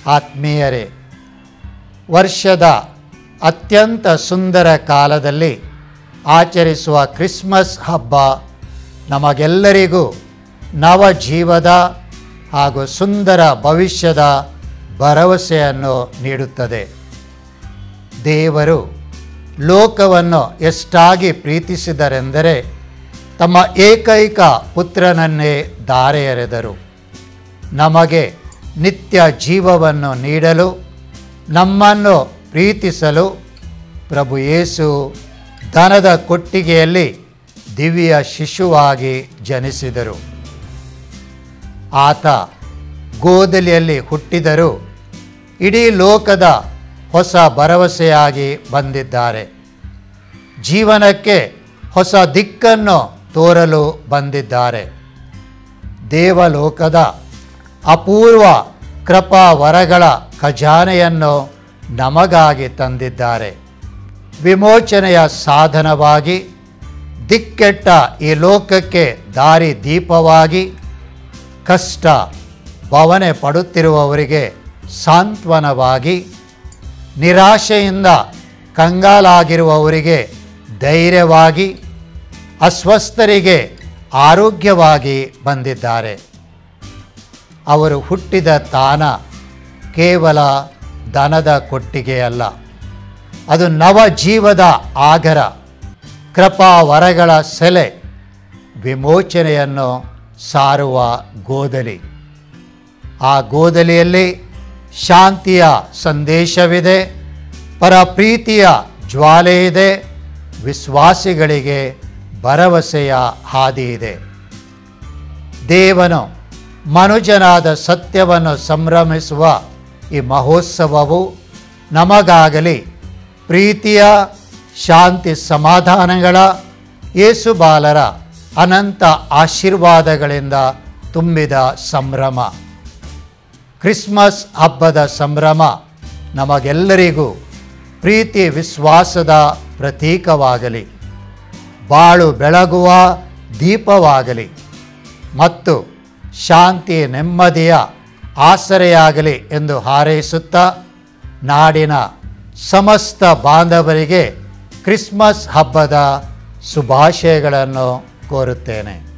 ಆತ್ಮೀಯರೇ, ವರ್ಷದ ಅತ್ಯಂತ ಸುಂದರ ಕಾಲದಲ್ಲಿ ಆಚರಿಸುವ ಕ್ರಿಸ್ಮಸ್ ಹಬ್ಬ ನಮಗೆಲ್ಲರಿಗೂ ನವಜೀವದ ಹಾಗೂ ಸುಂದರ ಭವಿಷ್ಯದ ಭರವಸೆಯನ್ನು ನೀಡುತ್ತದೆ. ದೇವರು ಲೋಕವನ್ನು ಎಷ್ಟಾಗಿ ಪ್ರೀತಿಸಿದರೆಂದರೆ ತಮ್ಮ ಏಕೈಕ ಪುತ್ರನನ್ನೇ ಧಾರೆ ಎರೆದರು. ನಮಗೆ ನಿತ್ಯ ಜೀವವನ್ನು ನೀಡಲು, ನಮ್ಮನ್ನು ಪ್ರೀತಿಸಲು ಪ್ರಭು ಯೇಸು ದನದ ಕೊಟ್ಟಿಗೆಯಲ್ಲಿ ದಿವ್ಯ ಶಿಶುವಾಗಿ ಜನಿಸಿದರು. ಆತ ಗೋದಲಿಯಲ್ಲಿ ಹುಟ್ಟಿದರೂ ಇಡೀ ಲೋಕದ ಹೊಸ ಭರವಸೆಯಾಗಿ ಬಂದಿದ್ದಾರೆ. ಜೀವನಕ್ಕೆ ಹೊಸ ದಿಕ್ಕನ್ನು ತೋರಲು ಬಂದಿದ್ದಾರೆ. ದೇವಲೋಕದ ಅಪೂರ್ವ ಕೃಪಾ ವರಗಳ ಖಜಾನೆಯನ್ನು ನಮಗಾಗಿ ತಂದಿದ್ದಾರೆ. ವಿಮೋಚನೆಯ ಸಾಧನವಾಗಿ, ದಿಕ್ಕೆಟ್ಟ ಈ ಲೋಕಕ್ಕೆ ದಾರಿ ದೀಪವಾಗಿ, ಕಷ್ಟ ಭಾವನೆ ಪಡುತ್ತಿರುವವರಿಗೆ ಸಾಂತ್ವನವಾಗಿ, ನಿರಾಶೆಯಿಂದ ಕಂಗಾಲಾಗಿರುವವರಿಗೆ ಧೈರ್ಯವಾಗಿ, ಅಸ್ವಸ್ಥರಿಗೆ ಆರೋಗ್ಯವಾಗಿ ಬಂದಿದ್ದಾರೆ. ಅವರು ಹುಟ್ಟಿದ ತಾಣ ಕೇವಲ ದನದ ಕೊಟ್ಟಿಗೆಯಲ್ಲ, ಅದು ನವಜೀವದ ಆಗರ, ಕೃಪಾ ವರಗಳ ಸೆಲೆ, ವಿಮೋಚನೆಯನ್ನು ಸಾರುವ ಗೋದಲಿ. ಆ ಗೋದಲಿಯಲ್ಲಿ ಶಾಂತಿಯ ಸಂದೇಶವಿದೆ, ಪರಪ್ರೀತಿಯ ಜ್ವಾಲೆ ಇದೆ, ವಿಶ್ವಾಸಿಗಳಿಗೆ ಭರವಸೆಯ ಹಾದಿ ಇದೆ. ದೇವನು ಮನುಜನಾದ ಸತ್ಯವನ್ನು ಸಂಭ್ರಮಿಸುವ ಈ ಮಹೋತ್ಸವವು ನಮಗಾಗಲಿ ಪ್ರೀತಿಯ, ಶಾಂತಿ, ಸಮಾಧಾನಗಳ, ಯೇಸುಬಾಲರ ಅನಂತ ಆಶೀರ್ವಾದಗಳಿಂದ ತುಂಬಿದ ಸಂಭ್ರಮ. ಕ್ರಿಸ್ಮಸ್ ಹಬ್ಬದ ಸಂಭ್ರಮ ನಮಗೆಲ್ಲರಿಗೂ ಪ್ರೀತಿ, ವಿಶ್ವಾಸದ ಪ್ರತೀಕವಾಗಲಿ, ಬಾಳು ಬೆಳಗುವ ದೀಪವಾಗಲಿ ಮತ್ತು ಶಾಂತಿ, ನೆಮ್ಮದಿಯ ಆಸರೆಯಾಗಲಿ ಎಂದು ಹಾರೈಸುತ್ತಾ ನಾಡಿನ ಸಮಸ್ತ ಬಾಂಧವರಿಗೆ ಕ್ರಿಸ್ಮಸ್ ಹಬ್ಬದ ಶುಭಾಶಯಗಳನ್ನು ಕೋರುತ್ತೇನೆ.